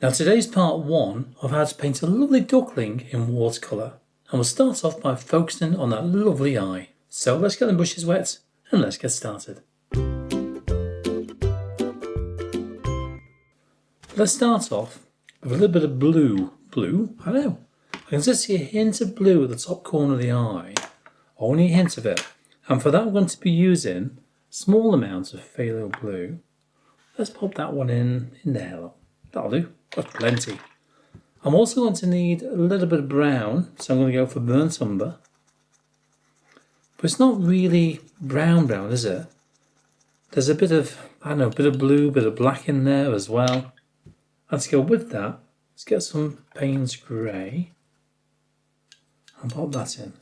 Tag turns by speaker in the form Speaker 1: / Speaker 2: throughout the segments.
Speaker 1: Now today's part 1 of how to paint a lovely duckling in watercolour, and we'll start off by focusing on that lovely eye. So let's get the brushes wet and let's get started. Let's start off with a little bit of blue. I know. I can just see a hint of blue at the top corner of the eye, only a hint of it. And for that I'm going to be using small amounts of phthalo blue. Let's pop that one in there. That'll do. That's plenty. I'm also going to need a little bit of brown, so I'm going to go for burnt umber. But it's not really brown, is it? There's a bit of, I don't know, a bit of blue, a bit of black in there as well. And to go with that, let's get some Payne's Grey and pop that in,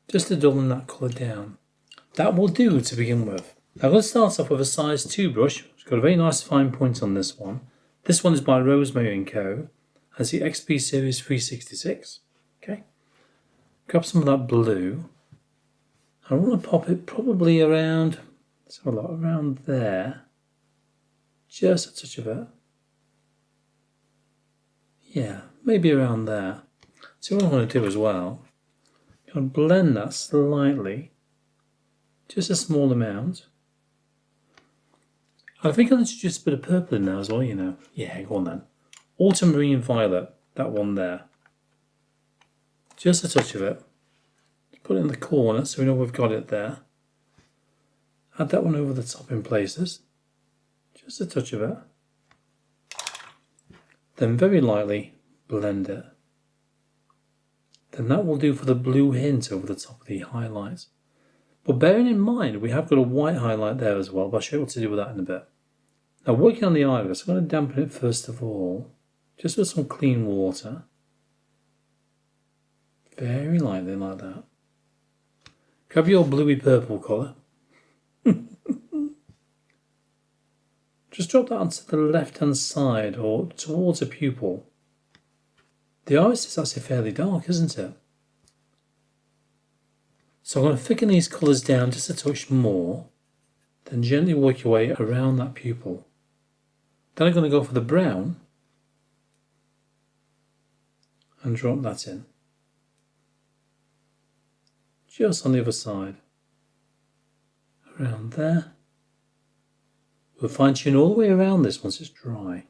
Speaker 1: just to dull that colour down. That will do to begin with. Now I'm going to start off with a size 2 brush. It's got a very nice fine point on this one. This one is by Rosemary & Co. Has the XP Series 366. Okay. Grab some of that blue. I want to pop it probably around, let's have a look, around there. Just a touch of it. Yeah, maybe around there. So what I'm going to do as well, I'm going to blend that slightly. Just a small amount. I think I'll introduce a bit of purple in there as well, you know. Yeah, go on then. Ultramarine Violet, that one there. Just a touch of it. Put it in the corner so we know we've got it there. Add that one over the top in places. Just a touch of it. Then very lightly blend it. Then that will do for the blue hint over the top of the highlight. But bearing in mind we have got a white highlight there as well, but I'll show you what to do with that in a bit. Now working on the iris, I'm going to dampen it first of all, just with some clean water. Very lightly like that. Grab your bluey purple colour. Just drop that onto the left hand side or towards a pupil. The iris is actually fairly dark, isn't it? So I'm going to thicken these colours down just a touch more, then gently work your way around that pupil. Then I'm going to go for the brown and drop that in. Just on the other side. Around there. We'll fine tune all the way around this once it's dry.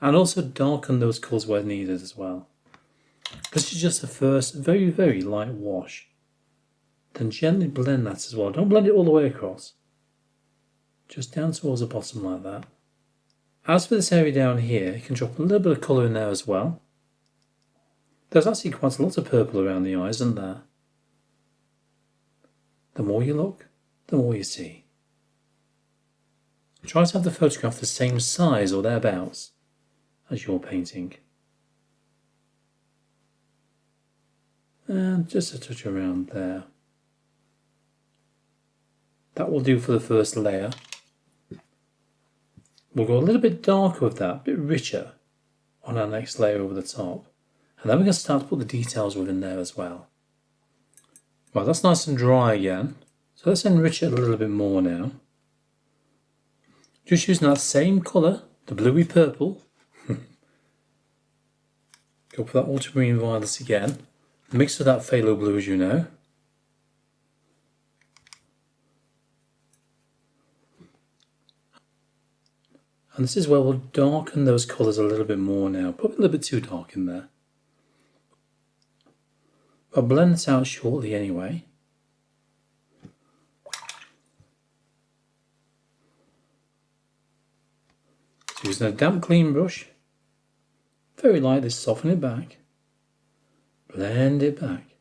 Speaker 1: And also darken those colours where needed as well. This is just the first very, very light wash. Then gently blend that as well. Don't blend it all the way across. Just down towards the bottom like that. As for this area down here, you can drop a little bit of colour in there as well. There's actually quite a lot of purple around the eyes, isn't there? The more you look, the more you see. Try to have the photograph the same size or thereabouts as your painting. And just a touch around there. That will do for the first layer. We'll go a little bit darker with that, a bit richer on our next layer over the top. And then we're going to start to put the details within there as well. Right, that's nice and dry again. So let's enrich it a little bit more now. Just using that same colour, the bluey purple. Go for that ultramarine violet again. Mix with that phthalo blue, as you know. And this is where we'll darken those colours a little bit more now. Probably a little bit too dark in there. I'll blend this out shortly anyway. So using a damp clean brush, very lightly soften it back, blend it back.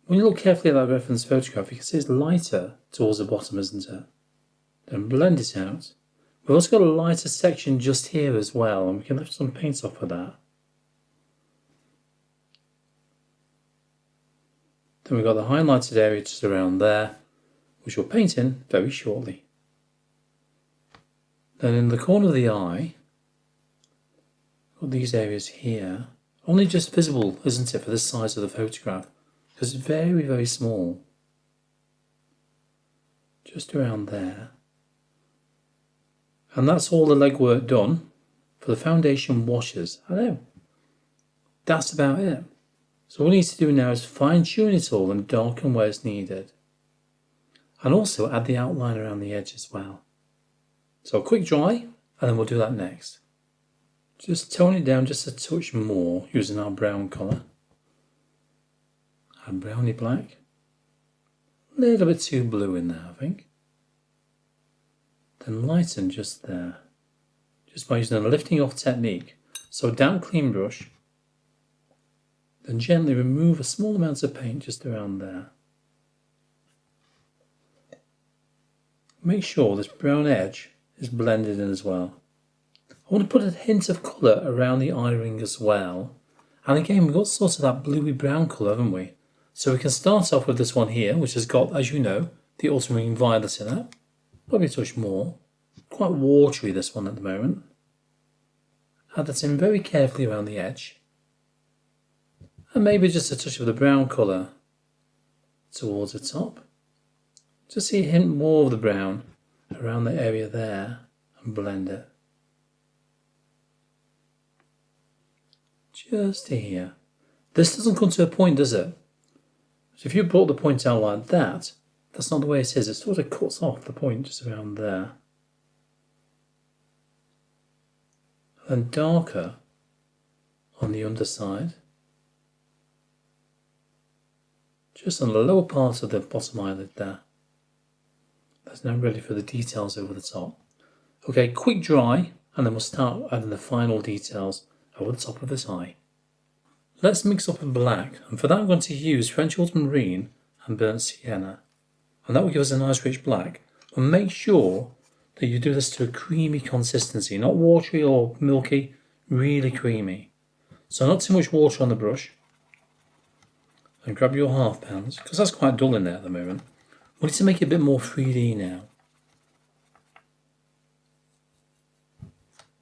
Speaker 1: When you look carefully at that reference photograph, you can see it's lighter towards the bottom, isn't it? Then blend it out. We've also got a lighter section just here as well, and we can lift some paint off of that. Then we've got the highlighted area just around there, which we'll paint in very shortly. Then in the corner of the eye, got these areas here, only just visible, isn't it, for this size of the photograph, because it's very, very small. Just around there. And that's all the legwork done for the foundation washes. I know. That's about it. So what we need to do now is fine tune it all and darken where it's needed. And also add the outline around the edge as well. So a quick dry, and then we'll do that next. Just tone it down just a touch more using our brown colour. Add browny black. A little bit too blue in there, I think. Then lighten just there. Just by using a lifting off technique. So damp clean brush. Then gently remove a small amount of paint just around there. Make sure this brown edge is blended in as well. I want to put a hint of colour around the eye ring as well. And again, we've got sort of that bluey brown colour, haven't we? So we can start off with this one here, which has got, as you know, the ultramarine violet in it. Probably a touch more. Quite watery, this one at the moment. Add that in very carefully around the edge. And maybe just a touch of the brown colour towards the top. Just see a hint more of the brown around the area there and blend it. Just to here. This doesn't come to a point, does it? So if you brought the point out like that, that's not the way it is. It sort of cuts off the point just around there. And darker on the underside. Just on the lower part of the bottom eyelid there. That's now ready for the details over the top. Okay, quick dry, and then we'll start adding the final details over the top of this eye. Let's mix up in black, and for that I'm going to use French ultramarine and burnt sienna. And that will give us a nice rich black. And make sure that you do this to a creamy consistency, not watery or milky, really creamy. So not too much water on the brush. And grab your half pounds, because that's quite dull in there at the moment. We need to make it a bit more 3D now.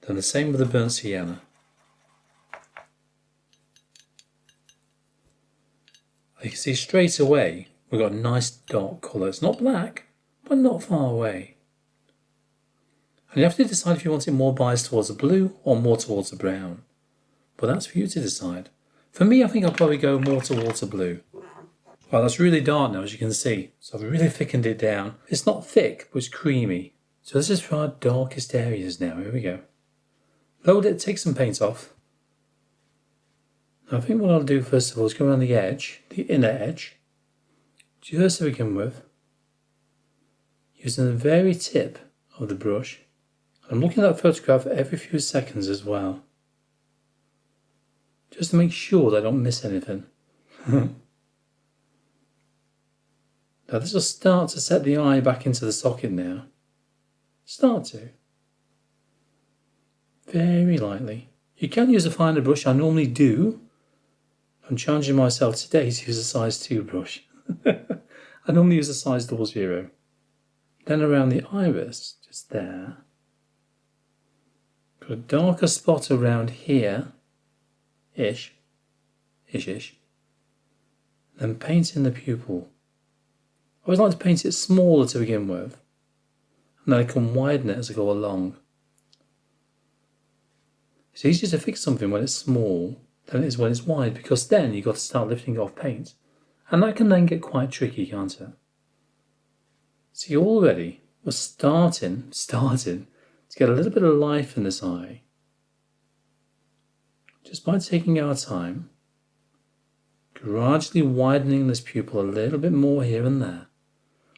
Speaker 1: Then the same with the burnt sienna. You can see straight away we've got a nice dark colour. It's not black, but not far away. And you have to decide if you want it more biased towards the blue or more towards the brown. But that's for you to decide. For me, I think I'll probably go more towards the blue. Well, that's really dark now, as you can see. So I've really thickened it down. It's not thick, but it's creamy. So this is for our darkest areas now. Here we go. Load it, take some paint off. Now, I think what I'll do first of all is go around the edge, the inner edge, just to begin with, using the very tip of the brush. I'm looking at that photograph every few seconds as well, just to make sure that I don't miss anything. Now this will start to set the eye back into the socket now. Start to. Very lightly. You can use a finer brush, I normally do. I'm challenging myself today to use a size 2 brush. I normally use a size 00. Then around the iris, just there. Got a darker spot around here. Ish. Then paint in the pupil. I always like to paint it smaller to begin with, and then I can widen it as I go along. It's easier to fix something when it's small than it is when it's wide, because then you've got to start lifting off paint, and that can then get quite tricky, can't it? See, already we're starting to get a little bit of life in this eye, just by taking our time, gradually widening this pupil a little bit more here and there.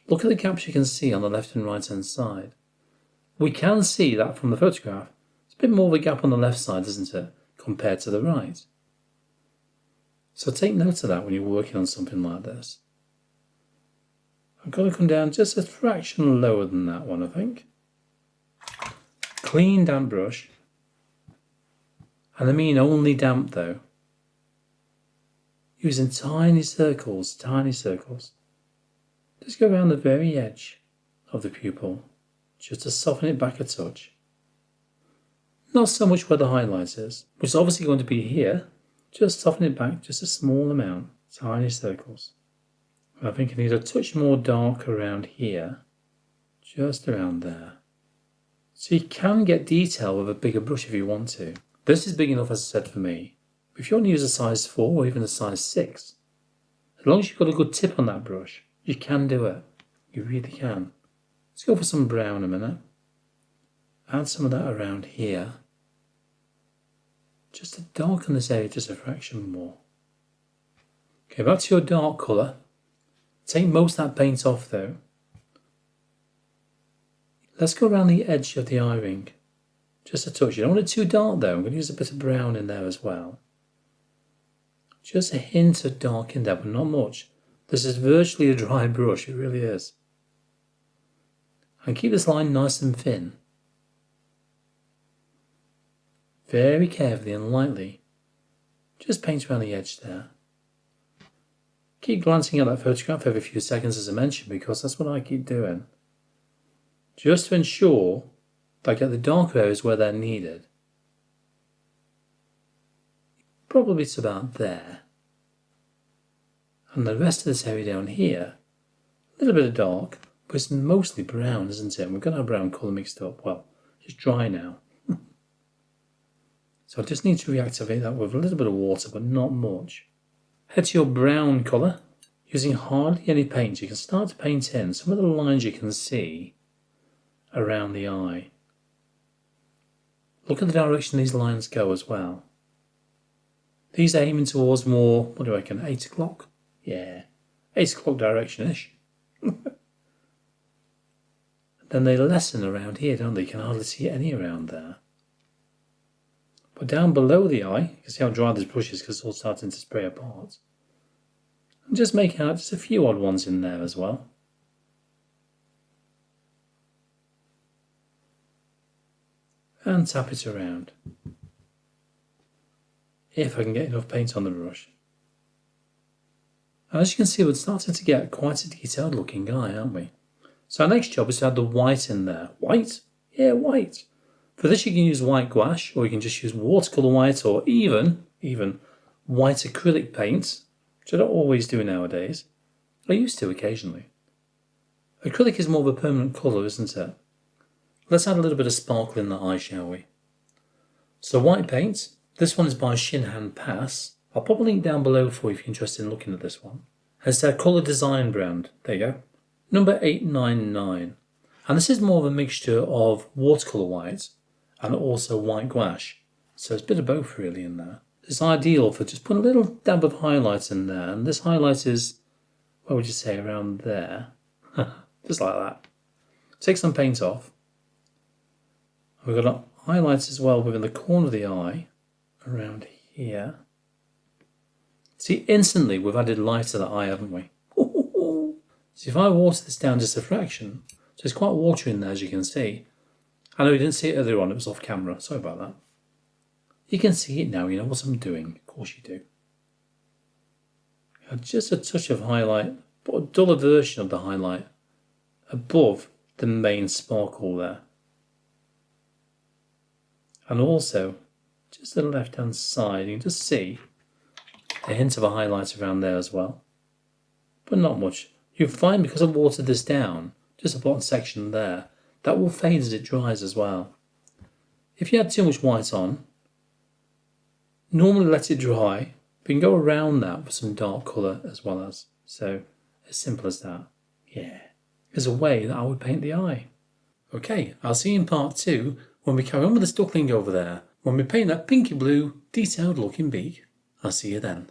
Speaker 1: Look at the gaps you can see on the left and right hand side. We can see that from the photograph. It's a bit more of a gap on the left side, isn't it, compared to the right? So take note of that when you're working on something like this. I've got to come down just a fraction lower than that one, I think. Clean damp brush. And I mean only damp though. Using tiny circles. Just go around the very edge of the pupil, just to soften it back a touch. Not so much where the highlight is, which is obviously going to be here. Just soften it back just a small amount, tiny circles. I think I need a touch more dark around here, just around there. So you can get detail with a bigger brush if you want to. This is big enough, as I said, for me. If you want to use a size 4 or even a size 6, as long as you've got a good tip on that brush, you can do it. You really can. Let's go for some brown a minute. Add some of that around here. Just to darken this area just a fraction more. Okay, back to your dark colour. Take most of that paint off though. Let's go around the edge of the eye ring. Just a touch. You don't want it too dark though. I'm going to use a bit of brown in there as well. Just a hint of dark in there, but not much. This is virtually a dry brush, it really is. And keep this line nice and thin. Very carefully and lightly. Just paint around the edge there. Keep glancing at that photograph every few seconds, as I mentioned, because that's what I keep doing. Just to ensure that I get the darker areas where they're needed. Probably it's about there. And the rest of this area down here, a little bit of dark, but it's mostly brown, isn't it? And we've got our brown colour mixed up. Well, it's dry now. So I just need to reactivate that with a little bit of water, but not much. Head to your brown colour. Using hardly any paint, you can start to paint in some of the lines you can see around the eye. Look at the direction these lines go as well. These are aiming towards more, what do I reckon, 8 o'clock? Yeah, 8 o'clock direction-ish. Then they lessen around here, don't they? You can hardly see any around there. But down below the eye, you can see how dry this brush is because it's all starting to spray apart. And just make out just a few odd ones in there as well. And tap it around. If I can get enough paint on the brush. And as you can see, we're starting to get quite a detailed looking eye, aren't we? So our next job is to add the white in there. White? Yeah, white. For this you can use white gouache, or you can just use watercolour white, or even white acrylic paint, which I don't always do nowadays. I used to occasionally. Acrylic is more of a permanent colour, isn't it? Let's add a little bit of sparkle in the eye, shall we? So white paint, this one is by Shinhan Pass. I'll pop a link down below for you if you're interested in looking at this one. It's their colour design brand. There you go. Number 899. And this is more of a mixture of watercolour white and also white gouache. So it's a bit of both really in there. It's ideal for just putting a little dab of highlight in there. And this highlight is, what would you say, around there? Just like that. Take some paint off. We've got highlights as well within the corner of the eye, around here. See, instantly we've added light to the eye, haven't we? So if I water this down just a fraction, so it's quite watery in there, as you can see. I know you didn't see it earlier on, it was off camera, sorry about that. You can see it now, you know what I'm doing, of course you do. Just a touch of highlight, but a duller version of the highlight above the main sparkle there. And also, just the left hand side, you can just see a hint of a highlight around there as well. But not much. You'll find because I've watered this down, just a bottom section there, that will fade as it dries as well. If you had too much white on, normally let it dry, but you can go around that with some dark colour as well as. So, as simple as that. Yeah. There's a way that I would paint the eye. Okay, I'll see you in part 2 when we carry on with this duckling over there, when we paint that pinky blue, detailed looking beak. I'll see you then.